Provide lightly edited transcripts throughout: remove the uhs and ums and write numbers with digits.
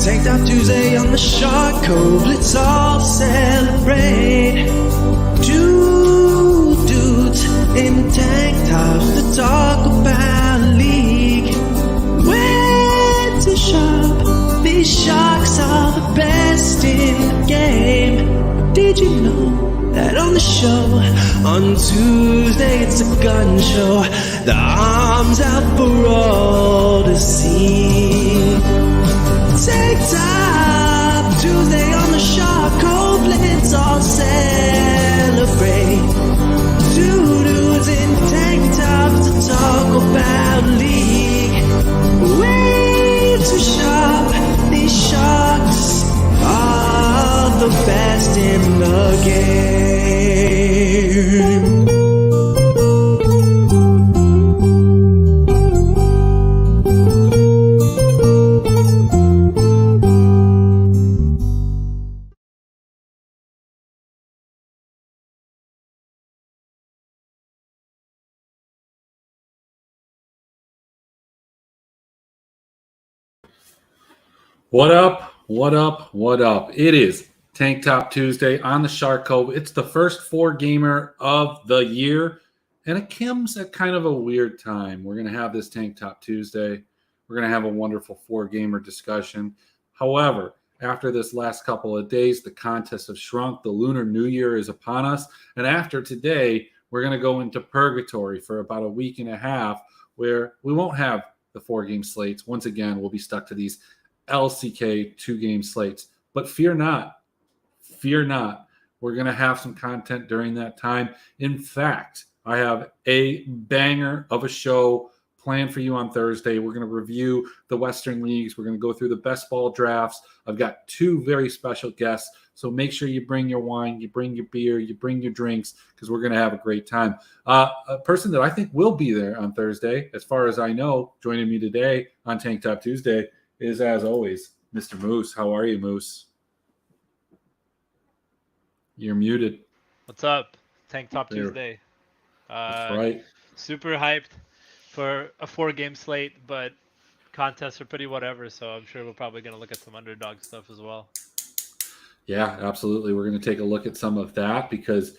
Tank Top Tuesday on the Shark Cove, let's all celebrate. Two dudes in tank tops to talk about league. Where to shop? These sharks are the best in the game. Did you know that on the show on Tuesday it's a gun show? The arms out for all to see. Tank Top Tuesday on the Shark Cove, let's all celebrate. Two dudes in tank tops to talk about league. Way to shop, these sharks are the best in the game. What up? What up? What up? It is Tank Top Tuesday on the Shark Cove. It's the first 4-gamer of the year, and it comes at kind of a weird time. We're going to have this Tank Top Tuesday. We're going to have a wonderful 4-gamer discussion. However, after this last couple of days, the contests have shrunk. The Lunar New Year is upon us. And after today, we're going to go into purgatory for about a week and a half where we won't have the 4-game slates. Once again, we'll be stuck to these LCK 2-game slates. But fear not. Fear not. We're going to have some content during that time. In fact, I have a banger of a show planned for you on Thursday. We're going to review the Western Leagues. We're going to go through the best ball drafts. I've got 2 very special guests. So make sure you bring your wine, you bring your beer, you bring your drinks, because we're going to have a great time. A person that I think will be there on Thursday, as far as I know, joining me today on Tank Top Tuesday, is, as always, Mr. Moose. How are you, Moose? You're muted. What's up? Tank Top Tuesday. That's right. Super hyped for a 4-game slate, but contests are pretty whatever, so I'm sure we're probably going to look at some underdog stuff as well. Yeah, absolutely. We're going to take a look at some of that because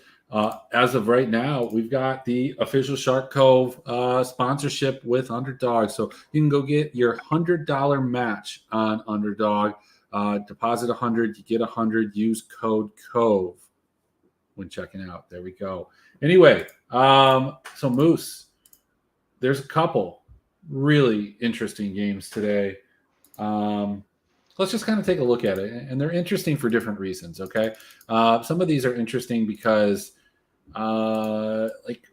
as of right now, we've got the official Shark Cove sponsorship with Underdog. So you can go get your $100 match on Underdog. Deposit $100, you get $100. Use code COVE when checking out. There we go. Anyway, so Moose, there's a couple really interesting games today. Let's just kind of take a look at it. And they're interesting for different reasons, okay? Some of these are interesting because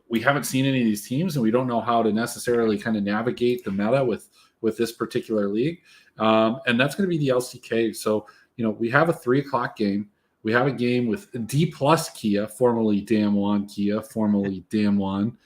we haven't seen any of these teams and we don't know how to necessarily kind of navigate the meta with this particular league. And that's going to be the LCK. So, we have a 3:00 game. We have a game with D+ Kia, formerly Damwon Kia, formerly Damwon,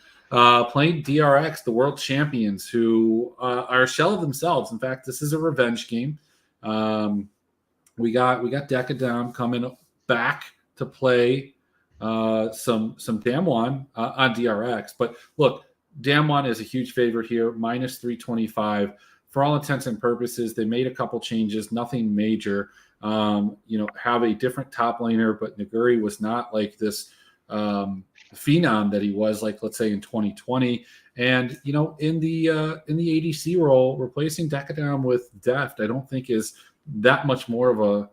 playing DRX, the world champions, who are a shell of themselves. In fact, this is a revenge game. We got Decadam coming back to play some Damwon on DRX. But look, Damwon is a huge favorite here, minus 325. For all intents and purposes, they made a couple changes, nothing major. Have a different top laner, but Naguri was not like this phenom that he was, like, let's say in 2020. And in the ADC role, replacing Decadam with Deft, I don't think is that much more of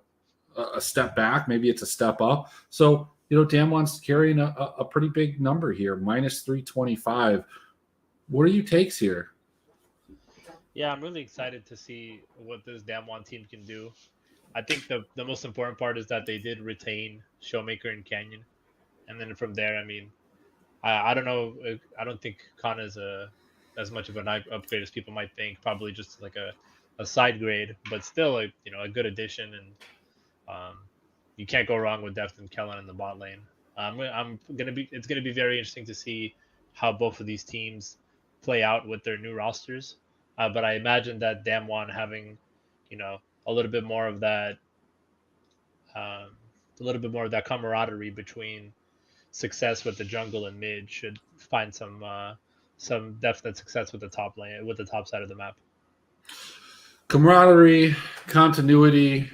a step back. Maybe it's a step up. So Damwon's carrying a pretty big number here, minus 325. What are your takes here? Yeah, I'm really excited to see what this Damwon team can do. I think the most important part is that they did retain Showmaker and Canyon. And then from there, I don't know. I don't think Kana is as much of an upgrade as people might think. Probably just like a side grade, but still a good addition. And you can't go wrong with Deft and Kellen in the bot lane. It's gonna be very interesting to see how both of these teams play out with their new rosters. But I imagine that Damwon having, a little bit more of that, um, camaraderie between success with the jungle and mid should find some definite success with the top lane, with the top side of the map. Camaraderie, continuity,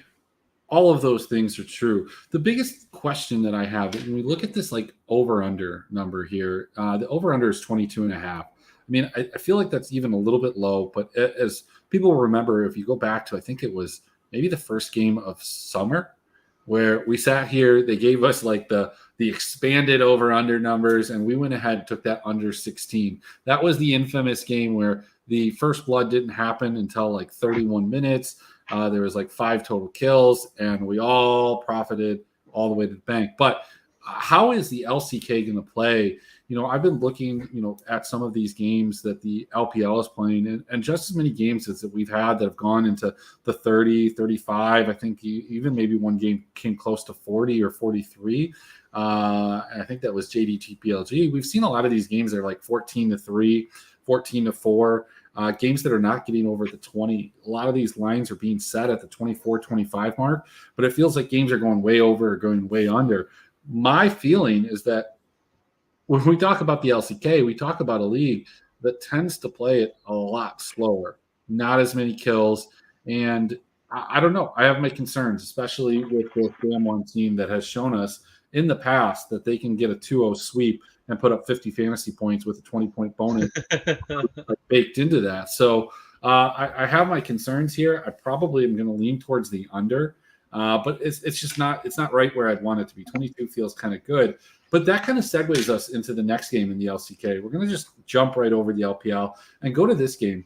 all of those things are true. The biggest question that I have when we look at this like over under number here, the over under is 22 and a half. I mean, I feel like that's even a little bit low, but as people remember, if you go back to, I think it was maybe the first game of summer where we sat here, they gave us like the expanded over under numbers, and we went ahead and took that under 16. That was the infamous game where the first blood didn't happen until like 31 minutes. There was like 5 total kills, and we all profited all the way to the bank. But how is the LCK going to play? I've been looking, at some of these games that the LPL is playing, and just as many games as that we've had that have gone into the 30, 35. I think even maybe one game came close to 40 or 43. And I think that was JDT-PLG. We've seen a lot of these games that are like 14-3, 14-4. Games that are not getting over the 20. A lot of these lines are being set at the 24, 25 mark, but it feels like games are going way over or going way under. My feeling is that when we talk about the LCK, we talk about a league that tends to play it a lot slower, not as many kills. And I don't know. I have my concerns, especially with the Damwon team that has shown us in the past that they can get a 2-0 sweep and put up 50 fantasy points with a 20-point bonus baked into that. So I have my concerns here. I probably am going to lean towards the under, but it's just not right where I'd want it to be. 22 feels kind of good. But that kind of segues us into the next game in the LCK. We're going to just jump right over the LPL and go to this game,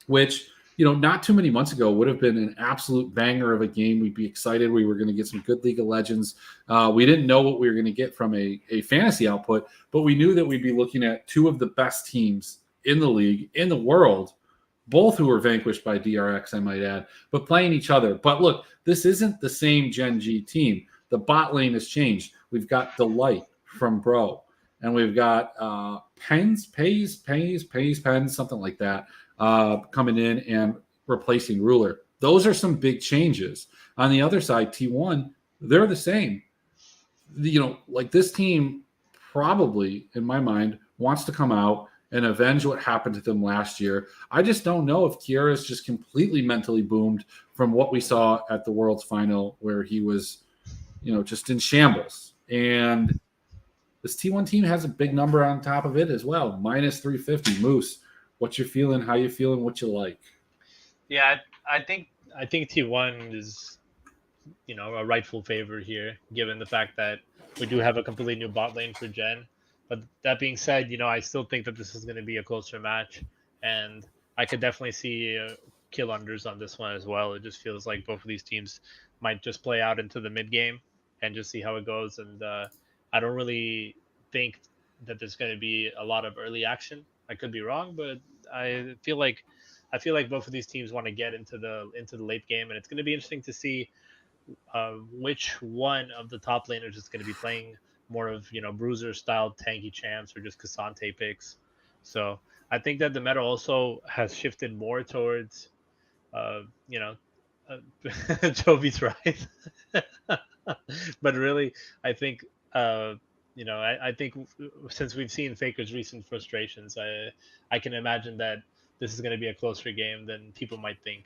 which, not too many months ago would have been an absolute banger of a game. We'd be excited. We were going to get some good League of Legends. We didn't know what we were going to get from a fantasy output, but we knew that we'd be looking at two of the best teams in the league, in the world, both who were vanquished by DRX, I might add, but playing each other. But look, this isn't the same Gen G team. The bot lane has changed. We've got Delight from Bro, and we've got Pens, something like that, coming in and replacing Ruler. Those are some big changes. On the other side, T1, they're the same. Like this team probably, in my mind, wants to come out and avenge what happened to them last year. I just don't know if Kiera's just completely mentally boomed from what we saw at the World's Final, where he was, just in shambles. And this T1 team has a big number on top of it as well, minus 350. Moose, what you feeling? How you feeling? What you like? Yeah, I think T1 is, a rightful favorite here, given the fact that we do have a completely new bot lane for Gen. But that being said, I still think that this is going to be a closer match, and I could definitely see kill unders on this one as well. It just feels like both of these teams might just play out into the mid game and just see how it goes. And I don't really think that there's going to be a lot of early action. I could be wrong, but I feel like both of these teams want to get into the late game, and it's going to be interesting to see which one of the top laners is going to be playing more of bruiser style tanky champs or just Cassante picks. So I think that the meta also has shifted more towards Jovi's right. But really, I think I think since we've seen Faker's recent frustrations, I can imagine that this is going to be a closer game than people might think.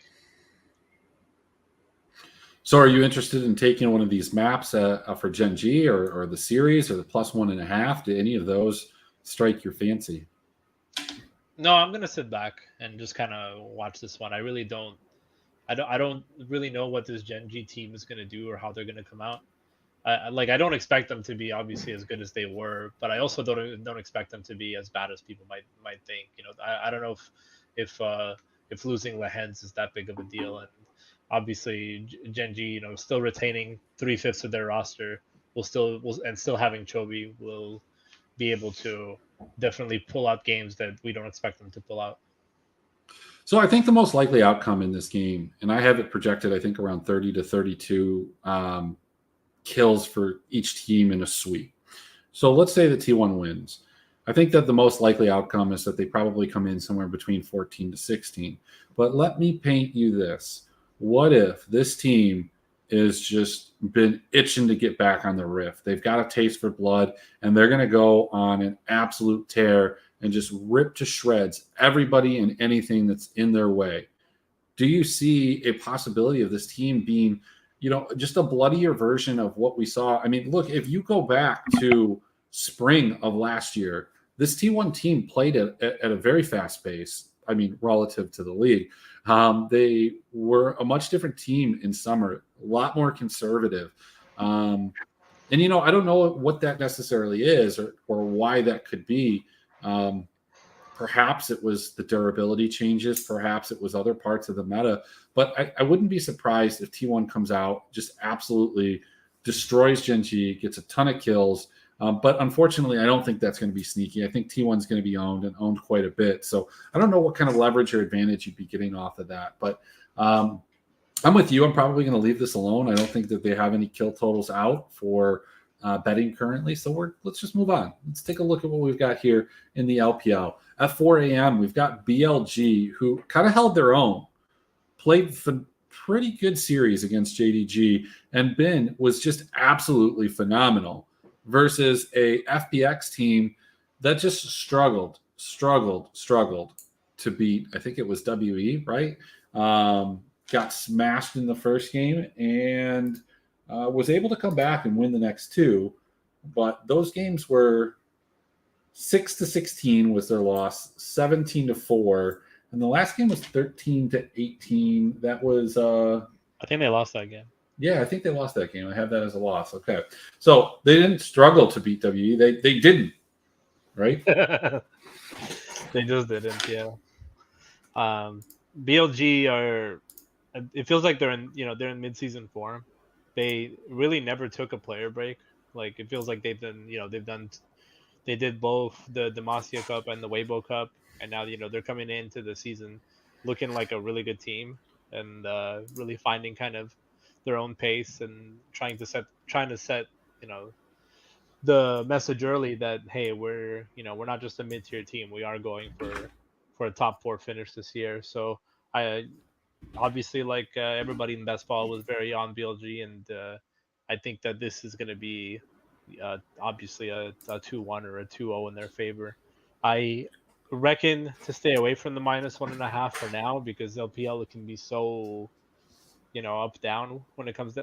So are you interested in taking one of these maps for Gen G or the series or the +1.5? Do any of those strike your fancy? No, I'm going to sit back and just kind of watch this one. I don't really know what this Gen G team is going to do or how they're going to come out. I don't expect them to be obviously as good as they were, but I also don't expect them to be as bad as people might think. I don't know if losing Lehens is that big of a deal, and obviously Gen G, still retaining 3/5 of their roster, will still having Chovy will be able to definitely pull out games that we don't expect them to pull out. So I think the most likely outcome in this game, and I have it projected, I think around 30 to 32 kills for each team in a sweep. So let's say the T1 wins. I think that the most likely outcome is that they probably come in somewhere between 14 to 16. But let me paint you this. What if this team is just been itching to get back on the riff? They've got a taste for blood, and they're going to go on an absolute tear and just rip to shreds everybody and anything that's in their way. Do you see a possibility of this team being, just a bloodier version of what we saw? I mean, look, if you go back to spring of last year, this T1 team played at a very fast pace. I mean, relative to the league, they were a much different team in summer, a lot more conservative. And, I don't know what that necessarily is or why that could be. Perhaps it was the durability changes. Perhaps it was other parts of the meta. But I wouldn't be surprised if T1 comes out, just absolutely destroys Gen G, gets a ton of kills. But unfortunately, I don't think that's going to be sneaky. I think T1 is going to be owned quite a bit. So I don't know what kind of leverage or advantage you'd be getting off of that. But I'm with you. I'm probably going to leave this alone. I don't think that they have any kill totals out for betting currently. So let's just move on. Let's take a look at what we've got here in the LPL. At 4 a.m., we've got BLG, who kind of held their own, played for pretty good series against JDG, and Ben was just absolutely phenomenal versus a FPX team that just struggled to beat, I think it was WE, right? Got smashed in the first game and was able to come back and win the next two. But those games were 6-16 was their loss, 17-4. And the last game was 13-18. That was I think they lost that game. Yeah, I think they lost that game. I have that as a loss. Okay. So they didn't struggle to beat WE. They didn't, right? They just didn't, yeah. BLG are, it feels like they're in mid-season form. They really never took a player break. Like, it feels like they did both the Demacia Cup and the Weibo Cup, and now they're coming into the season looking like a really good team and really finding kind of their own pace and trying to set the message early that, hey, we're not just a mid-tier team. We are going for a top 4 finish this year. So I obviously, like everybody in best ball, was very on BLG, and I think that this is going to be obviously a 2-1 or a 2-0 in their favor. I reckon to stay away from the -1.5 for now, because LPL can be so up down when it comes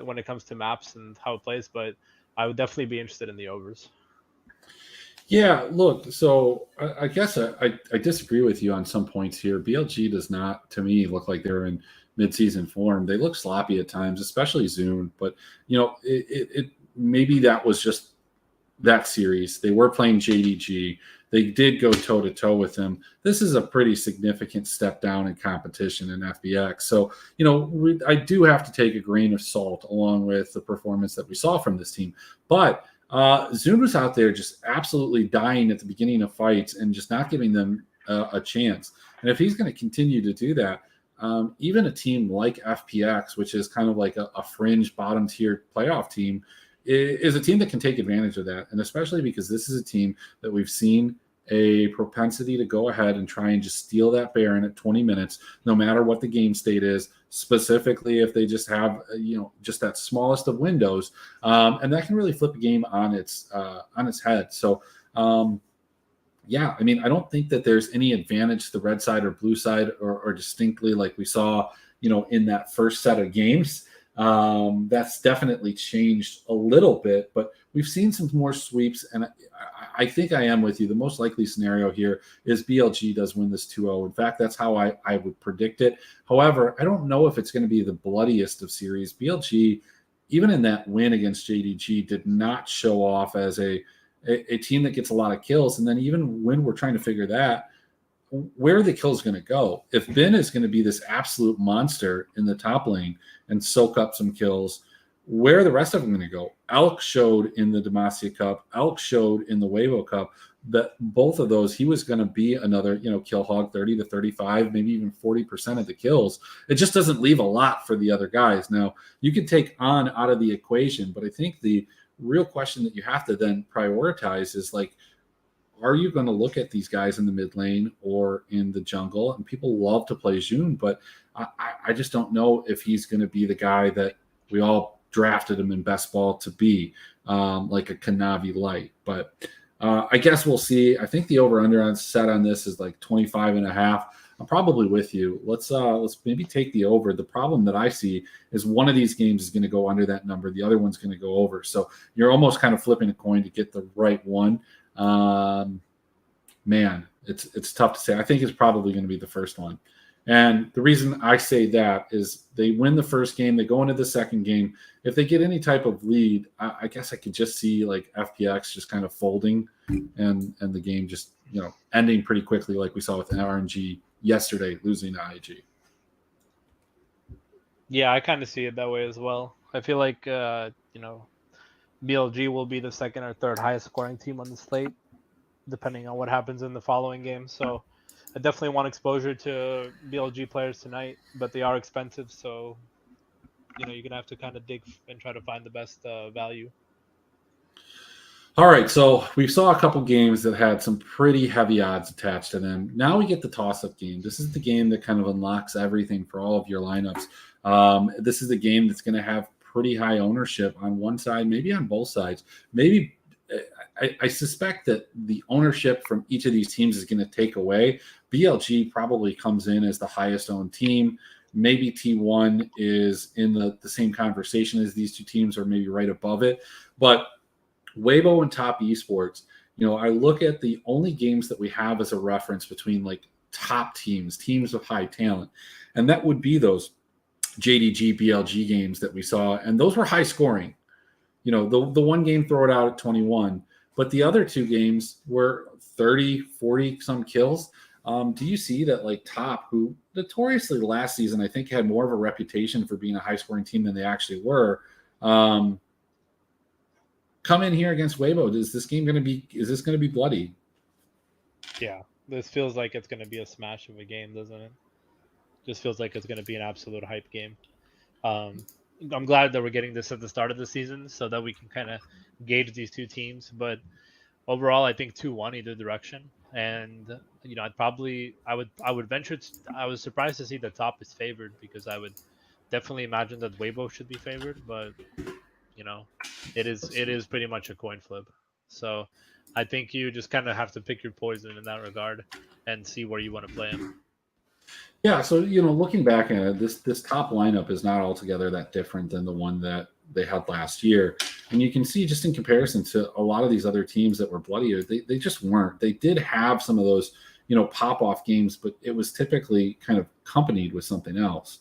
to maps and how it plays. But I would definitely be interested in the overs. Yeah, look, so I guess I disagree with you on some points here. BLG does not, to me, look like they're in mid-season form. They look sloppy at times, especially Zune. But it maybe that was just that series. They were playing JDG. They did go toe-to-toe with them. This is a pretty significant step down in competition in FBX. So, I do have to take a grain of salt along with the performance that we saw from this team. But Zune was out there just absolutely dying at the beginning of fights and just not giving them a chance. And if he's going to continue to do that, even a team like FPX, which is kind of like a fringe bottom-tier playoff team, is a team that can take advantage of that. And especially because this is a team that we've seen a propensity to go ahead and try and just steal that Baron at 20 minutes, no matter what the game state is, specifically if they just have, just that smallest of windows. And that can really flip a game on its head. So, yeah, I mean, I don't think that there's any advantage to the red side or blue side or distinctly like we saw, in that first set of games. That's definitely changed a little bit, but we've seen some more sweeps, and I think I am with you. The most likely scenario here is BLG does win this 2-0. In fact, that's how I would predict it. However, I don't know if it's going to be the bloodiest of series. BLG, even in that win against JDG, did not show off as a team that gets a lot of kills. And then even when we're trying to figure that, where are the kills going to go? If Ben is going to be this absolute monster in the top lane and soak up some kills, where are the rest of them going to go? Elk showed in the Demacia Cup. Elk showed in the Weibo Cup that both of those, he was going to be another, kill hog, 30 to 35, maybe even 40% of the kills. It just doesn't leave a lot for the other guys. Now, you can take on out of the equation, but I think the real question that you have to then prioritize is like, are you going to look at these guys in the mid lane or in the jungle? And people love to play June, but I just don't know if he's going to be the guy that we all drafted him in best ball to be, like a Kanavi light. But I guess we'll see. I think the over-under on set on this is like 25.5. I'm probably with you. Let's maybe take the over. The problem that I see is one of these games is going to go under that number. The other one's going to go over. So you're almost kind of flipping a coin to get the right one. Man, it's tough to say. I think it's probably going to be the first one. And the reason I say that is they win the first game, they go into the second game. If they get any type of lead, I guess I could just see like FPX just kind of folding and the game just, ending pretty quickly like we saw with RNG yesterday, losing to IG. Yeah, I kind of see it that way as well. I feel like, BLG will be the second or third highest scoring team on the slate, depending on what happens in the following game. So I definitely want exposure to BLG players tonight, but they are expensive. So, you're going to have to kind of dig and try to find the best value. All right, so we saw a couple games that had some pretty heavy odds attached to them. Now we get the toss-up game. This is the game that kind of unlocks everything for all of your lineups. This is the game that's going to have pretty high ownership on one side, maybe on both sides. Maybe I suspect that the ownership from each of these teams is going to take away. BLG probably comes in as the highest owned team. Maybe T1 is in the same conversation as these two teams, or maybe right above it. But Weibo and Top Esports, I look at the only games that we have as a reference between like top teams with high talent, and that would be those JDG BLG games that we saw, and those were high scoring. The one game, throw it out at 21, but the other two games were 30, 40 some kills. Do you see that like Top, who notoriously last season I think had more of a reputation for being a high scoring team than they actually were, come in here against Weibo? Is this going to be bloody? Yeah, this feels like it's going to be a smash of a game, doesn't it? Just feels like it's going to be an absolute hype game. I'm glad that we're getting this at the start of the season so that we can kind of gauge these two teams. But overall, I think 2-1 either direction. And I would venture. I was surprised to see the Top is favored, because I would definitely imagine that Weibo should be favored, but it is pretty much a coin flip. So I think you just kind of have to pick your poison in that regard and see where you want to play him. Yeah, so looking back at it, this Top lineup is not altogether that different than the one that they had last year. And you can see just in comparison to a lot of these other teams that were bloodier, they just weren't. They did have some of those, pop-off games, but it was typically kind of accompanied with something else.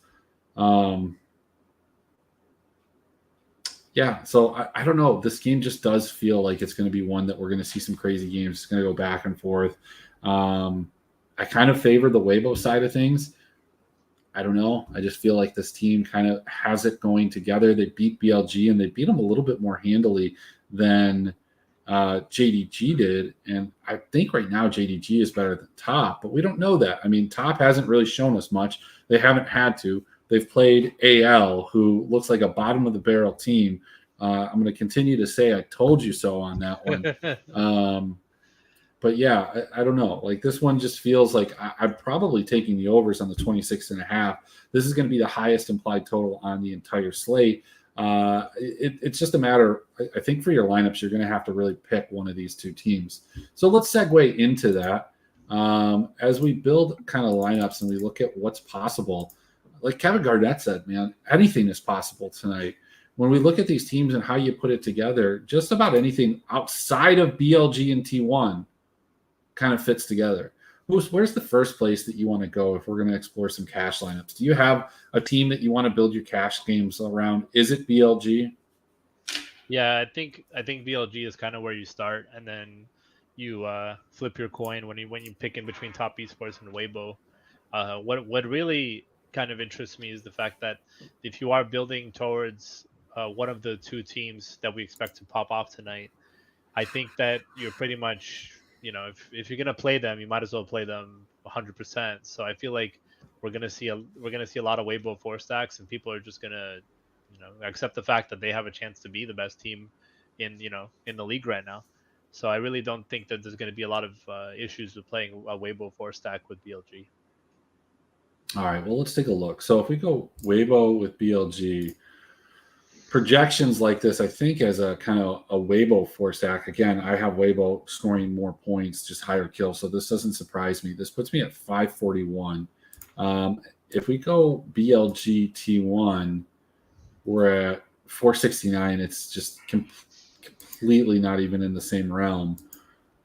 Yeah, so I don't know. This game just does feel like it's going to be one that we're going to see some crazy games. It's going to go back and forth. I kind of favor the Weibo side of things. I don't know. I just feel like this team kind of has it going together. They beat BLG, and they beat them a little bit more handily than JDG did. And I think right now JDG is better than Top, but we don't know that. I mean, Top hasn't really shown us much. They haven't had to. They've played AL, who looks like a bottom-of-the-barrel team. I'm going to continue to say I told you so on that one. But yeah, I don't know. Like, this one just feels like I'm probably taking the overs on the 26.5. This is going to be the highest implied total on the entire slate. It's just a matter, I think, for your lineups, you're going to have to really pick one of these two teams. So let's segue into that. As we build kind of lineups and we look at what's possible, like Kevin Garnett said, man, anything is possible tonight. When we look at these teams and how you put it together, just about anything outside of BLG and T1 kind of fits together. Moose, where's the first place that you want to go if we're going to explore some cash lineups? Do you have a team that you want to build your cash games around? Is it BLG? Yeah, I think BLG is kind of where you start, and then you flip your coin when you pick in between Top Esports and Weibo. What really kind of interests me is the fact that if you are building towards one of the two teams that we expect to pop off tonight, I think that you're pretty much, if you're gonna play them, you might as well play them 100%. So I feel like we're gonna see a lot of Weibo 4 stacks, and people are just gonna, accept the fact that they have a chance to be the best team in in the league right now. So I really don't think that there's going to be a lot of issues with playing a Weibo 4-stack with BLG. All right, well, let's take a look. So if we go Weibo with BLG, projections like this, I think as a kind of a Weibo 4-stack, again, I have Weibo scoring more points, just higher kills. So this doesn't surprise me. This puts me at 541. If we go BLG T1, we're at 469. It's just completely not even in the same realm.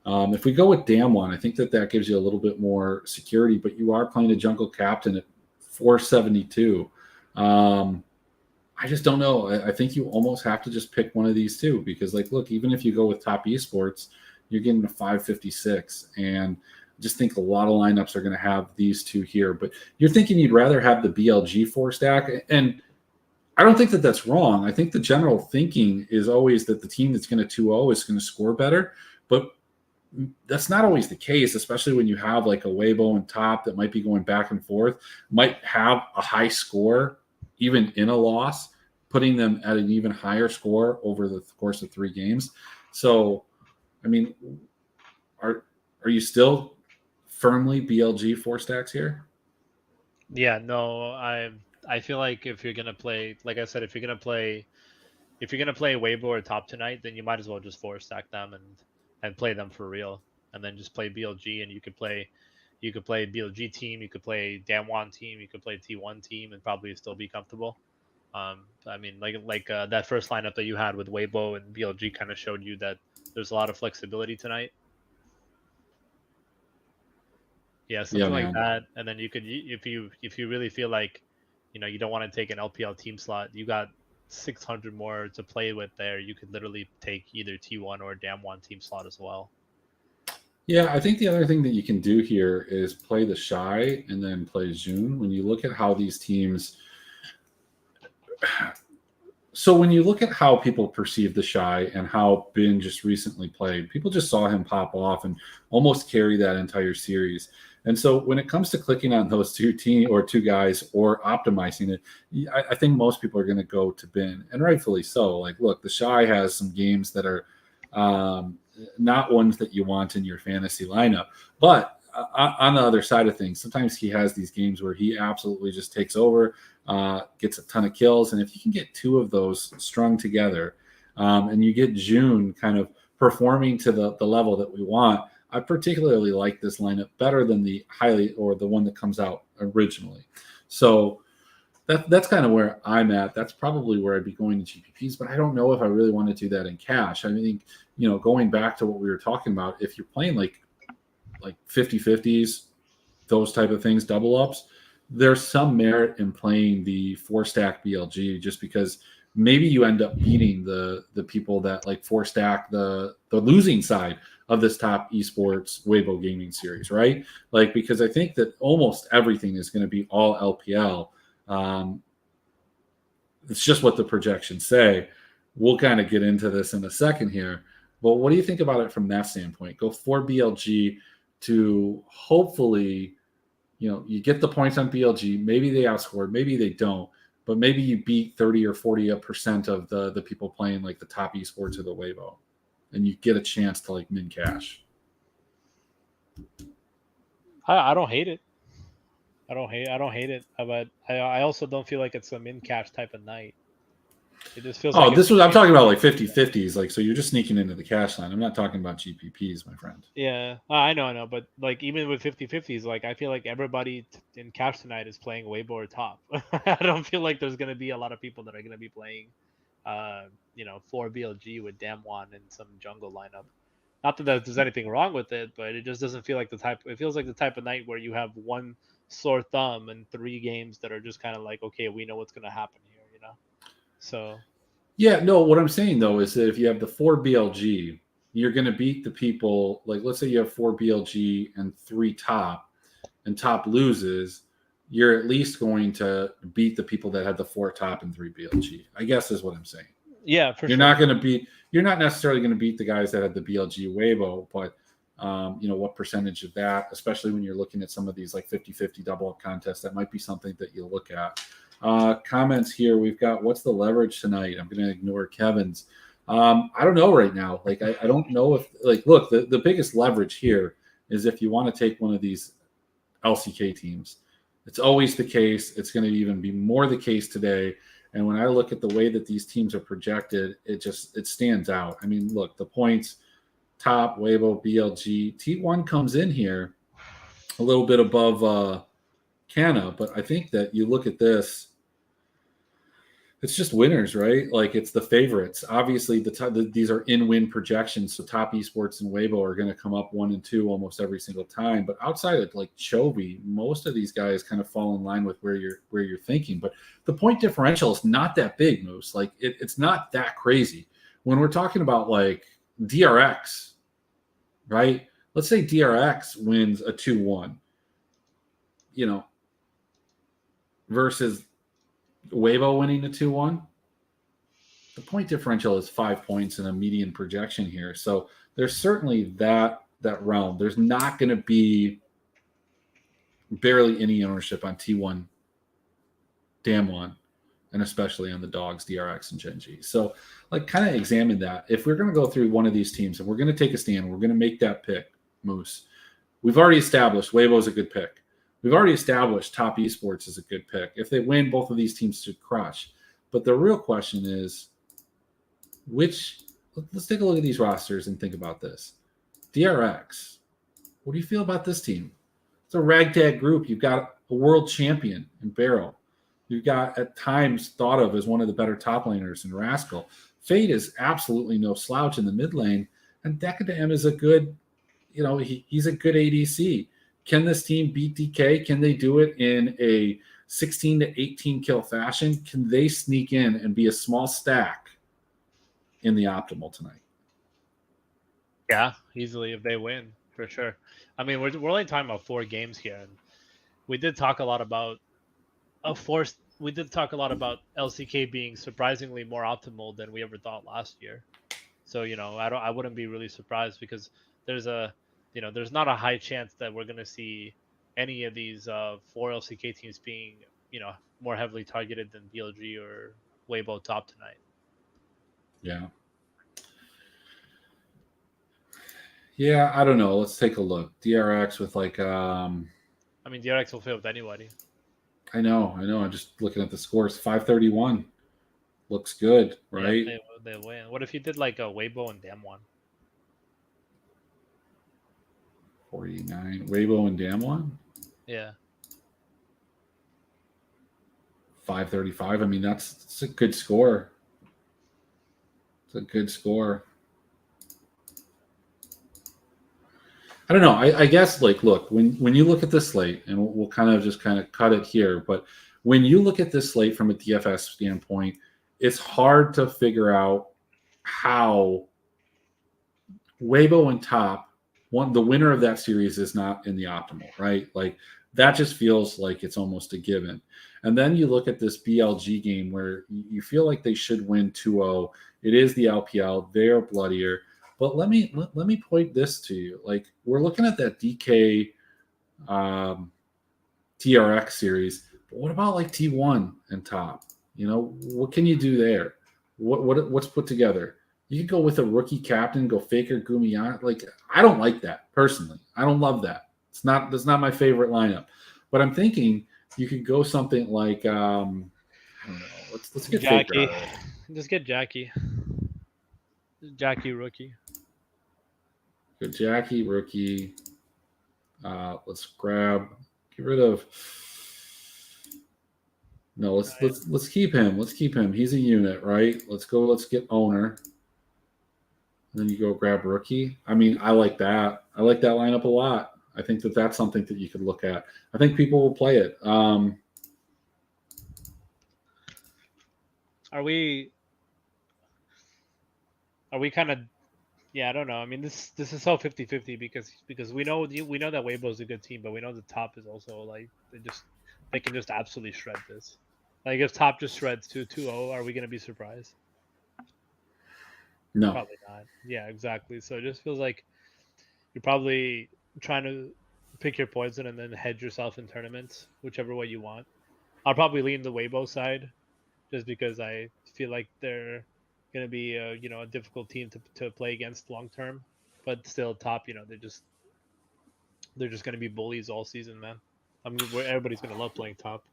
If we go with Damwon, I think that gives you a little bit more security, but you are playing a jungle captain at 472. I just don't know. I think you almost have to just pick one of these two because, like, look, even if you go with top esports, you're getting a 556. And I just think a lot of lineups are going to have these two here. But you're thinking you'd rather have the BLG 4-stack. And I don't think that that's wrong. I think the general thinking is always that the team that's going to 2-0 is going to score better. But that's not always the case, especially when you have like a Weibo and top that might be going back and forth, might have a high score even in a loss, putting them at an even higher score over the course of 3 games. So, I mean, are you still firmly BLG 4-stacks here? Yeah, no, I feel like if you're gonna play, like I said, if you're gonna play Weibo or top tonight, then you might as well just 4-stack them and play them for real, and then just play BLG, and you could play BLG team, you could play Damwon team, you could play T1 team, and probably still be comfortable. I mean, like that first lineup that you had with Weibo and BLG kind of showed you that there's a lot of flexibility tonight. Yeah, something like that, and then you could, if you really feel like, you don't want to take an LPL team slot, you got 600 more to play with there. You could literally take either T1 or Damwon team slot as well. Yeah, I think the other thing that you can do here is play the Shy and then play June. When you look at how these teams, so when you look at how people perceive the Shy and how Bin just recently played, people just saw him pop off and almost carry that entire series. And so when it comes to clicking on those two guys or optimizing it, I think most people are going to go to Bin, and rightfully so. Like, look, the Shy has some games that are not ones that you want in your fantasy lineup. But on the other side of things, sometimes he has these games where he absolutely just takes over, gets a ton of kills. And if you can get 2 of those strung together and you get June kind of performing to the level that we want, I particularly like this lineup better than the one that comes out originally. So that's kind of where I'm at. That's probably where I'd be going to GPPs, but I don't know if I really want to do that in cash. I mean, going back to what we were talking about, if you're playing like 50-50s, those type of things, double ups, there's some merit in playing the 4-stack BLG just because maybe you end up beating the people that like 4-stack the losing side of this top esports Weibo gaming series, right? Like, because I think that almost everything is going to be all LPL. It's just what the projections say. We'll kind of get into this in a second here. But what do you think about it from that standpoint? Go for BLG to hopefully, you get the points on BLG. Maybe they outscore, maybe they don't. But maybe you beat 30 or 40% of the people playing like the top esports of the Weibo. And you get a chance to like min cash. I don't hate it. I don't hate it, but I also don't feel like it's a min cash type of night. It just feels like I'm talking about like 50-50s, like, so you're just sneaking into the cash line. I'm not talking about GPPs, my friend. Yeah, I know, but like even with 50-50s, like I feel like everybody in cash tonight is playing Weibo or top. I don't feel like there's gonna be a lot of people that are gonna be playing, 4 BLG with Damwon and some jungle lineup. Not that there's anything wrong with it, but it just doesn't feel like the type. It feels like the type of night where you have one sore thumb and 3 games that are just kind of like, okay, we know what's gonna happen here, So. Yeah, no, what I'm saying though is that if you have the 4 BLG, you're going to beat the people. Like, let's say you have 4 BLG and 3 top, and top loses, you're at least going to beat the people that had the 4 top and 3 BLG. I guess is what I'm saying. Yeah, for you're sure. You're not necessarily going to beat the guys that had the BLG Weibo, but what percentage of that, especially when you're looking at some of these like 50-50 double up contests, that might be something that you look at. Comments here. We've got, what's the leverage tonight? I'm going to ignore Kevin's. I don't know right now. Like, I don't know if, like, look, the biggest leverage here is if you want to take one of these LCK teams. It's always the case. It's going to even be more the case today. And when I look at the way that these teams are projected, it stands out. I mean, look, the points, top, Weibo, BLG, T1 comes in here a little bit above Canna, but I think that you look at this, it's just winners, right? Like, it's the favorites. Obviously, these are in-win projections, so Top Esports and Weibo are going to come up 1 and 2 almost every single time. But outside of like Chovy, most of these guys kind of fall in line with where you're thinking. But the point differential is not that big, Moose. Like, it's not that crazy. When we're talking about like DRX, right? Let's say DRX wins a 2-1, versus Weibo winning a 2-1. The point differential is 5 points in a median projection here. So there's certainly that realm. There's not going to be barely any ownership on T1, Damwon, and especially on the dogs, DRX and Gen.G. So, like, kind of examine that. If we're going to go through one of these teams and we're going to take a stand, we're going to make that pick, Moose. We've already established Weibo is a good pick. We've already established Top Esports is a good pick. If they win, both of these teams should crush. But the real question is, let's take a look at these rosters and think about this. DRX, what do you feel about this team? It's a ragtag group. You've got a world champion in Barrel. You've got, at times, thought of as one of the better top laners in Rascal. Fate is absolutely no slouch in the mid lane. And Decadam is a good, he's a good ADC. Can this team beat DK? Can they do it in a 16 to 18 kill fashion? Can they sneak in and be a small stack in the optimal tonight? Yeah, easily if they win, for sure. I mean, we're only talking about 4 games here, and we did talk a lot about LCK being surprisingly more optimal than we ever thought last year. So, I wouldn't be really surprised, because there's not a high chance that we're going to see any of these 4 LCK teams being, more heavily targeted than BLG or Weibo top tonight. Yeah. Yeah, I don't know. Let's take a look. DRX with like I mean, DRX will fail with anybody. I know. I'm just looking at the scores. 531 looks good, right? Yeah, they win. What if you did like a Weibo and Damwon? 49. Weibo and Damwon? Yeah. 535. I mean, that's a good score. It's a good score. I don't know. I guess, like, look, when you look at this slate, and we'll kind of cut it here, but when you look at this slate from a DFS standpoint, it's hard to figure out how Weibo and Top, the winner of that series is not in the optimal, right? Like, that just feels like it's almost a given. And then you look at this BLG game where you feel like they should win 2-0. It is the LPL. They are bloodier. But let me point this to you. Like, we're looking at that DK TRX series. But what about like T1 and Top? What can you do there? What's put together? You could go with a rookie captain, go Faker Gumiyan. Like, I don't like that personally. I don't love that. That's not my favorite lineup. But I'm thinking you could go something like I don't know. Let's get Jackie. Faker out of it. Just get Jackie. Jackie rookie. Good Jackie rookie. Let's get rid of. No, let's keep him. Let's keep him. He's a unit, right? Let's get owner. And then you go grab rookie. I mean, I like that. I like that lineup a lot. I think that's something that you could look at. I think people will play it. Are we kind of? Yeah, I don't know. I mean, this is so 50-50 because we know that Weibo is a good team, but we know the Top is also like they can just absolutely shred this. Like, if Top just shreds 2-0, are we going to be surprised? No, probably not. Yeah, exactly. So it just feels like you're probably trying to pick your poison and then hedge yourself in tournaments, whichever way you want. I'll probably lean the Weibo side, just because I feel like they're going to be a difficult team to play against long term, but still top. They're just going to be bullies all season, man. Everybody's going to love playing top.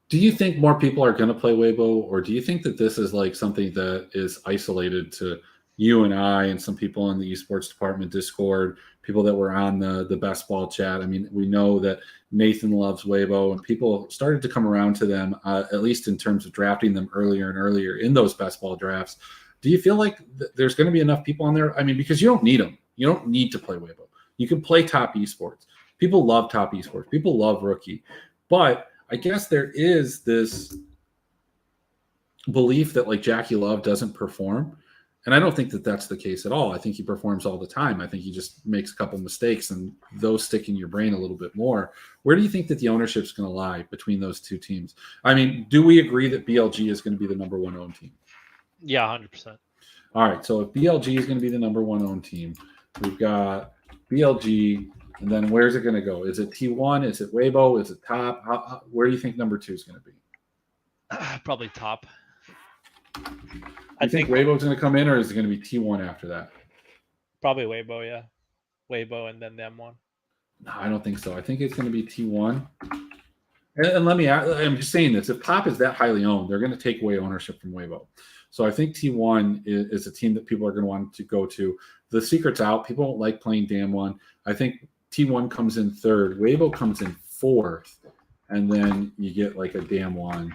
Do you think more people are going to play Weibo, or do you think that this is like something that is isolated to you and I and some people in the esports department Discord, people that were on the best ball chat? I mean, we know that Nathan loves Weibo, and people started to come around to them, at least in terms of drafting them earlier and earlier in those best ball drafts. Do you feel like there's going to be enough people on there? I mean, because you don't need them. You don't need to play Weibo. You can play top esports. People love top esports. People love rookie. But I guess there is this belief that like Jackie Love doesn't perform. And I don't think that that's the case at all. I think he performs all the time. I think he just makes a couple mistakes and those stick in your brain a little bit more. Where do you think that the ownership's going to lie between those two teams? I mean, do we agree that BLG is going to be the number one owned team? Yeah, 100%. All right. So if BLG is going to be the number one owned team, we've got BLG, and then where's it going to go? Is it T1? Is it Weibo? Is it top? Where do you think number two is going to be? Probably top. I think Weibo's going to come in, or is it going to be T1 after that? Probably Weibo, yeah. Weibo and then them one. No, I don't think so. I think it's going to be T1. And let me add, I'm just saying this. If Top is that highly owned, they're going to take away ownership from Weibo. So I think T1 is a team that people are going to want to go to. The secret's out. People don't like playing Damwon. I think T1 comes in third. Weibo comes in fourth. And then you get like a Damwon.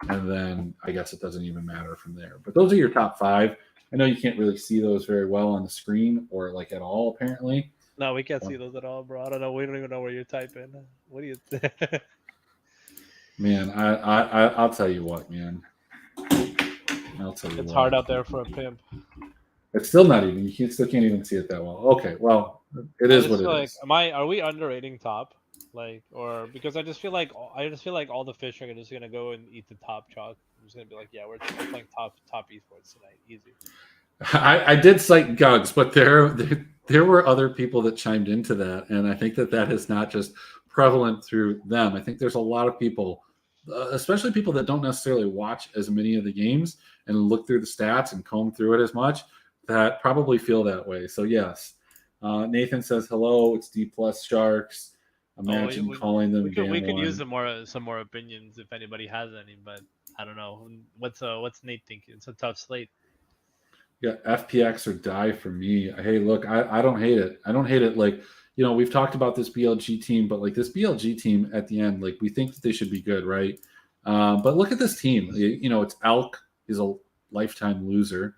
And then I guess it doesn't even matter from there. But those are your top five. I know you can't really see those very well on the screen or like at all, apparently. No, we can't see those at all, bro. I don't know. We don't even know where you're typing. What do you think? Man, I'll tell you what, man. I'll tell you it's what. hard out there for a pimp. It's still not even. You still can't even see it that well. Okay, well, it is what it is. Are we underrating top? Like, or because I just feel like all the fish are just gonna go and eat the top chalk. I'm just gonna be like, yeah, we're playing top esports tonight, easy. I did cite Gugs, but there were other people that chimed into that, and I think that is not just prevalent through them. I think there's a lot of people, especially people that don't necessarily watch as many of the games and look through the stats and comb through it as much, that probably feel that way. So yes, Nathan says hello. It's D plus Sharks. Imagine calling them. We could use some more opinions if anybody has any, but I don't know. What's Nate thinking? It's a tough slate. Yeah, FPX or die for me. Hey, look, I don't hate it. I don't hate it. Like, you know, we've talked about this BLG team, but like this BLG team at the end, like we think that they should be good, right? But look at this team. You know, it's Elk is a lifetime loser.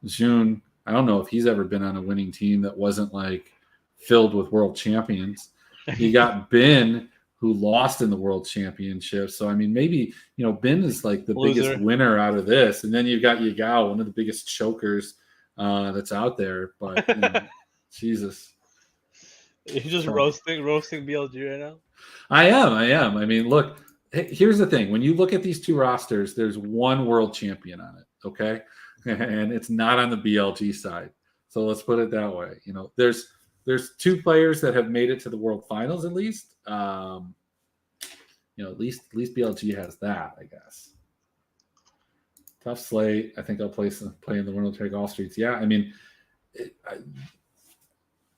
June, I don't know if he's ever been on a winning team that wasn't like filled with world champions. You got Ben, who lost in the world championship. So, I mean, maybe, you know, Ben is like the biggest winner out of this. And then you've got Yagao, one of the biggest chokers that's out there. But, you know, Jesus. You're just roasting BLG right now? I am. I mean, look, here's the thing. When you look at these two rosters, there's one world champion on it, okay? And it's not on the BLG side. So let's put it that way. You know, there's two players that have made it to the World Finals at least. You know, at least BLG has that, I guess. Tough slate. I think I'll play in the winner take all streets. Yeah, I mean,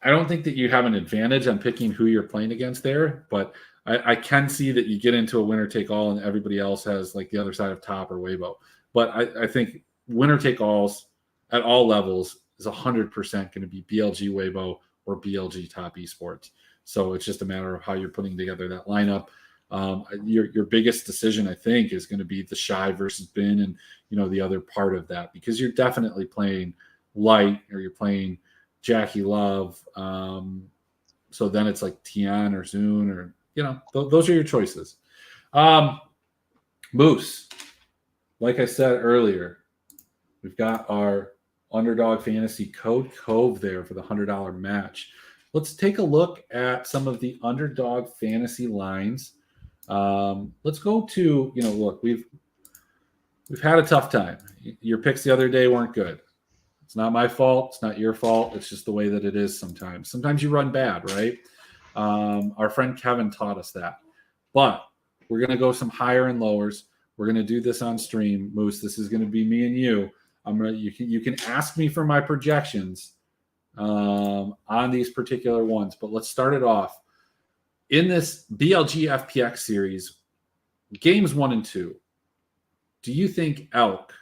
I don't think that you have an advantage on picking who you're playing against there, but I can see that you get into a winner take all and everybody else has like the other side of top or Weibo. But I think winner take alls at all levels is 100% going to be BLG Weibo or BLG top esports. So it's just a matter of how you're putting together that lineup. Your biggest decision, I think, is going to be the Shy versus Bin and, you know, the other part of that, because you're definitely playing Light or you're playing Jackie Love. So then it's like Tian or Zune or, you know, those are your choices. Moose, like I said earlier, we've got our Underdog Fantasy code Cove there for the $100 match. Let's take a look at some of the Underdog Fantasy lines. Let's go to, you know, look, we've had a tough time. Your picks the other day weren't good. It's not my fault. It's not your fault. It's just the way that it is sometimes. Sometimes you run bad, right? Our friend Kevin taught us that. But we're going to go some higher and lowers. We're going to do this on stream. Moose, this is going to be me and you. You can ask me for my projections on these particular ones, but let's start it off. In this BLG FPX series, games 1 and 2, do you think Elk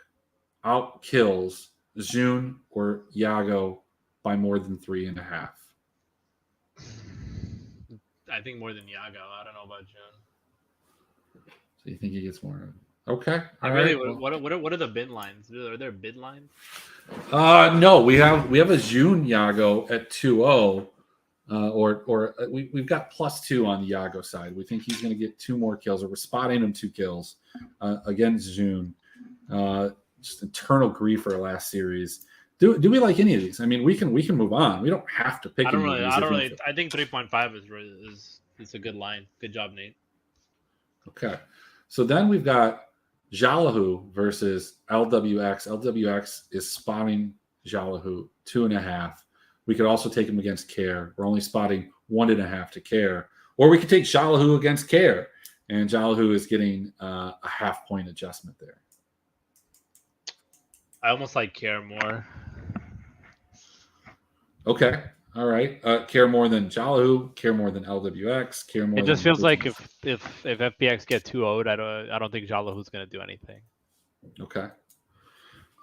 outkills Zune or Yago by more than 3.5? I think more than Yago. I don't know about June. So you think he gets more? Okay. Like, All really, right. what are the bid lines? Are there bid lines? No, we have a Zune Yago at 2-0. We've got +2 on the Yago side. We think he's going to get 2 more kills, or we're spotting him 2 kills against Zune. Just eternal grief for our last series. Do we like any of these? I mean, we can move on. We don't have to pick. I don't really. I think 3.5 is a good line. Good job, Nate. Okay, so then we've got Jalahu versus LWX. LWX is spotting Jalahu 2.5. We could also take him against Care. We're only spotting 1.5 to Care. Or we could take Jalahu against Care. And Jalahu is getting a half-point adjustment there. I almost like Care more. Okay. All right. Care more than Jalahu, care more than LWX, care more. It just feels like if FPX get 2-0'd, I don't think Jalahu's gonna do anything. Okay.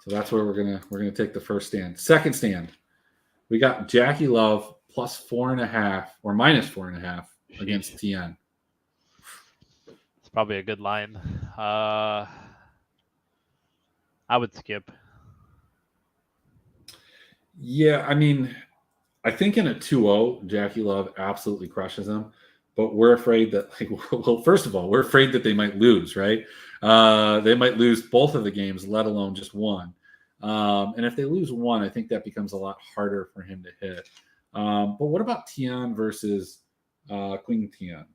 So that's where we're gonna take the first stand. Second stand. We got Jackie Love +4.5 or -4.5 against TN. It's probably a good line. I would skip. Yeah, I mean, I think in a 2-0, Jackie Love absolutely crushes them. But we're afraid that, well, first of all, we're afraid that they might lose, right? They might lose both of the games, let alone just one. And if they lose one, I think that becomes a lot harder for him to hit. But what about Tian versus Queen Tian?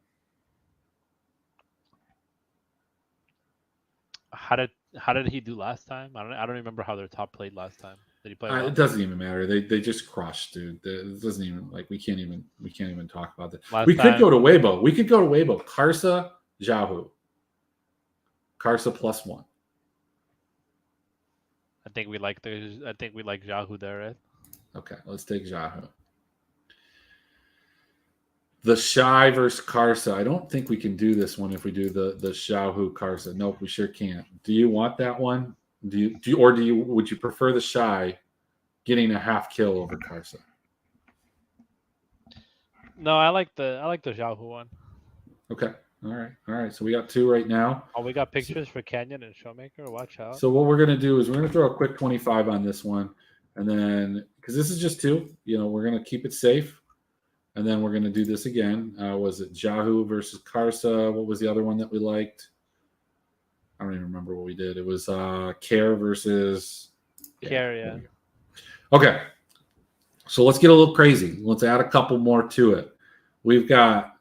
How did he do last time? I don't remember how their top played last time. Did he play well? It doesn't even matter. They just crushed, dude. It doesn't even we can't even talk about that. Could go to Weibo. We could go to Weibo. Karsa, Jahu. Karsa +1. I think we like Jahu there, right? Okay, let's take Jahu. The Shy versus Karsa. I don't think we can do this one if we do the Jahu Karsa. Nope, we sure can't. Do you want that one? Would you prefer the Shy getting a half kill over Karsa? No, I like the Jahu one. Okay. All right. So we got 2 right now. Oh, we got pictures for Canyon and Showmaker. Watch out. So what we're gonna do is we're gonna throw a quick 25 on this one, and then because this is just 2, we're gonna keep it safe, and then we're gonna do this again. Was it Jahu versus Karsa? What was the other one that we liked? I don't even remember what we did. It was Care versus Care, yeah. Okay. So let's get a little crazy. Let's add a couple more to it. We've got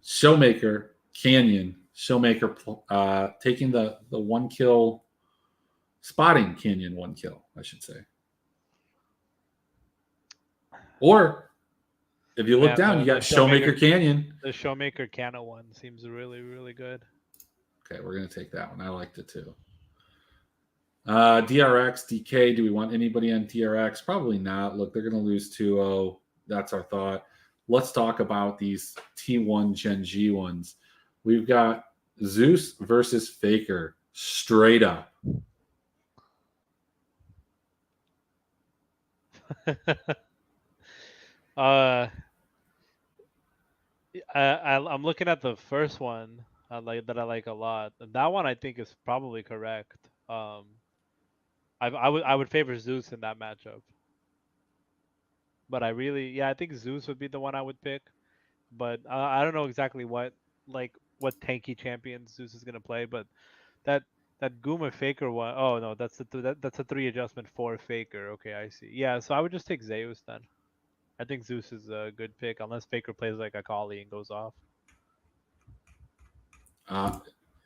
Showmaker, Canyon, Showmaker taking the 1 kill, spotting Canyon 1 kill, I should say. Or if you look down, you got Showmaker Canyon. The Showmaker Canna one seems really, really good. Okay, we're going to take that one. I liked it too. DRX, DK, do we want anybody on DRX? Probably not. Look, they're going to lose 2-0. That's our thought. Let's talk about these T1 Gen G ones. We've got Zeus versus Faker, straight up. I'm looking at the first one I like a lot. And that one I think is probably correct. I would favor Zeus in that matchup. But I think Zeus would be the one I would pick. But I don't know exactly what tanky champion Zeus is gonna play. But that Guma Faker one, oh no, that's a 3 adjustment for Faker. Okay, I see. Yeah, so I would just take Zeus then. I think Zeus is a good pick unless Faker plays like a Kali and goes off.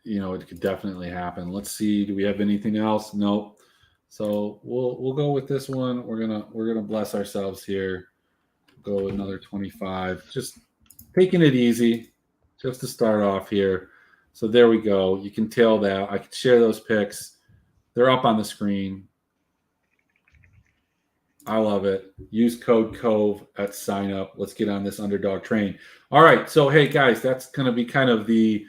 It could definitely happen. Let's see. Do we have anything else? Nope. So we'll go with this one. We're gonna bless ourselves here. Go with another 25. Just taking it easy, just to start off here. So there we go. You can tell that I can share those picks. They're up on the screen. I love it. Use code COVE at sign up. Let's get on this underdog train. All right. So, hey, guys, that's going to be kind of the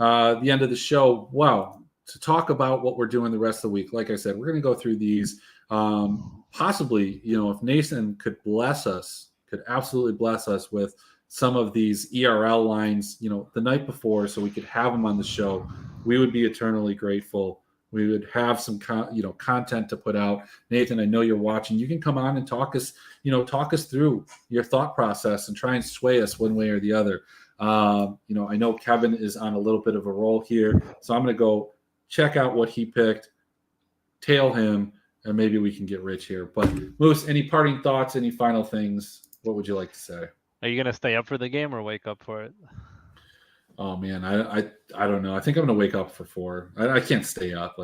end of the show. Wow. To talk about what we're doing the rest of the week, like I said, we're going to go through these. Possibly, if Nathan could absolutely bless us with some of these ERL lines, the night before, so we could have them on the show, we would be eternally grateful. We would have some, content to put out. Nathan, I know you're watching. You can come on and talk us through your thought process and try and sway us one way or the other. I know Kevin is on a little bit of a roll here, so I'm going to go check out what he picked, tail him, and maybe we can get rich here. But Moose, any parting thoughts? Any final things? What would you like to say? Are you going to stay up for the game or wake up for it? Oh man, I don't know. I think I'm gonna wake up for 4. I can't stay up.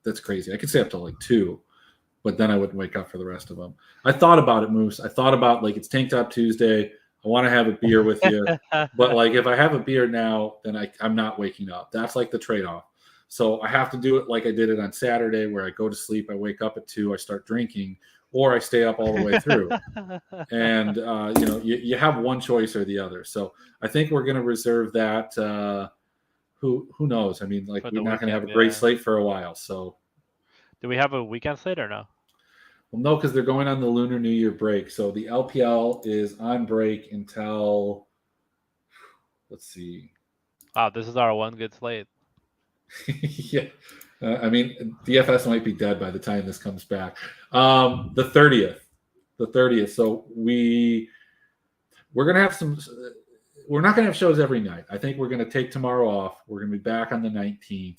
That's crazy. I could stay up till 2, but then I wouldn't wake up for the rest of them. I thought about it, Moose. I thought about it's Tank Top Tuesday. I want to have a beer with you, but if I have a beer now, then I'm not waking up. That's the trade-off. So I have to do it like I did it on Saturday, where I go to sleep, I wake up at 2, I start drinking, or I stay up all the way through. And, you have one choice or the other. So I think we're going to reserve that. Who knows? I mean, we're not going to have a great slate for a while. So do we have a weekend slate or no? Well, no, because they're going on the Lunar New Year break. So the LPL is on break until, let's see. Wow, this is our one good slate. Yeah. DFS might be dead by the time this comes back. The 30th. So we're going to have we're not going to have shows every night. I think we're going to take tomorrow off. We're going to be back on the 19th.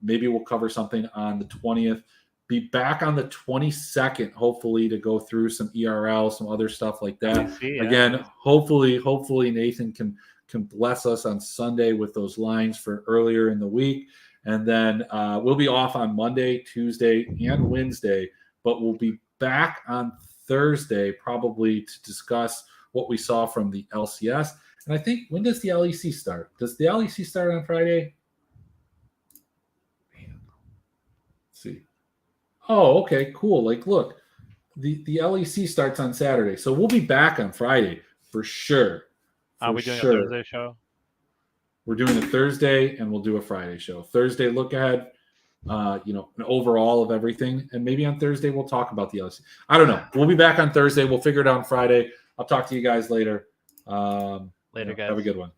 Maybe we'll cover something on the 20th. Be back on the 22nd, hopefully, to go through some ERL, some other stuff like that. Again, hopefully Nathan can bless us on Sunday with those lines for earlier in the week. And then we'll be off on Monday, Tuesday, and Wednesday, but we'll be back on Thursday probably to discuss what we saw from the LCS. And I think, when does the LEC start? Does the LEC start on Friday? Man. Let's see. Oh, okay, cool. Look, the LEC starts on Saturday. So we'll be back on Friday for sure. Are we doing a Thursday show? We're doing a Thursday and we'll do a Friday show. Thursday, look ahead, an overall of everything. And maybe on Thursday, we'll talk about the LEC. I don't know. We'll be back on Thursday. We'll figure it out on Friday. I'll talk to you guys later. Later, guys. Have a good one.